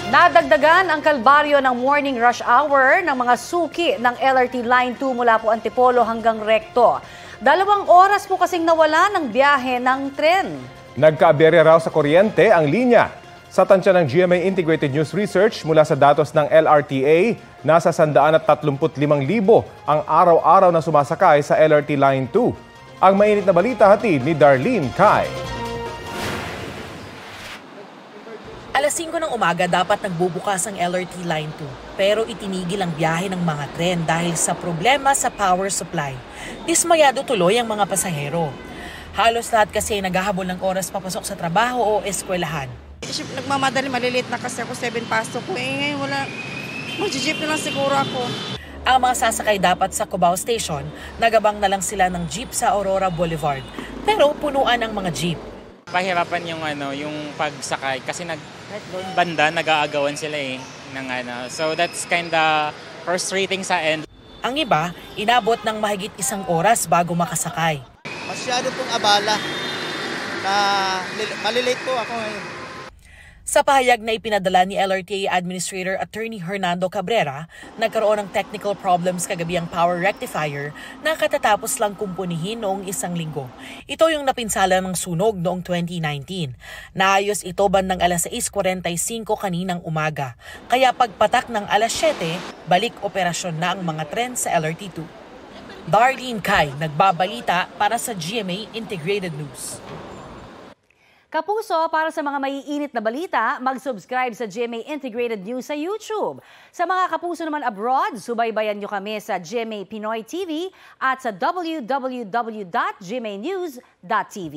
Nadagdagan ang kalbaryo ng morning rush hour ng mga suki ng LRT Line 2 mula po Antipolo hanggang Recto. 2 oras po kasing nawala ng biyahe ng tren. Nagkaaberya raw sa kuryente ang linya. Sa tansya ng GMA Integrated News Research mula sa datos ng LRTA, nasa 135,000 ang araw-araw na sumasakay sa LRT Line 2. Ang mainit na balita hatid ni Darlene Kai. Alas 5 ng umaga dapat nagbubukas ang LRT Line 2 pero itinigil ang biyahe ng mga tren dahil sa problema sa power supply. Dismayado tuloy ang mga pasahero. Halos lahat kasi naghahabol ng oras papasok sa trabaho o eskwelahan. Nagmamadali, malilate na kasi ako 7 pasok ko. Ngayon wala, mag-jeep na lang siguro ako. Ang mga sasakay dapat sa Cubao Station, nagabang na lang sila ng jeep sa Aurora Boulevard. Pero punuan ang mga jeep. Pahirapan yung pagsakay kasi doon banda nag-aagawan sila ng So that's kinda frustrating sa end. Ang iba, inabot ng mahigit 1 oras bago makasakay. Masyado pong abala na malilate po ako ngayon. Sa pahayag na ipinadala ni LRTA Administrator Attorney Hernando Cabrera, nagkaroon ng technical problems kagabi ang power rectifier na katatapos lang kumpunihin noong 1 linggo. Ito yung napinsala ng sunog noong 2019. Naayos ito bandang alas 6:45 kaninang umaga. Kaya pagpatak ng alas 7, balik operasyon na ang mga tren sa LRT2. Darlene Kai, nagbabalita para sa GMA Integrated News. Kapuso, para sa mga maiinit na balita, mag-subscribe sa GMA Integrated News sa YouTube. Sa mga kapuso naman abroad, subaybayan nyo kami sa GMA Pinoy TV at sa www.gmanews.tv.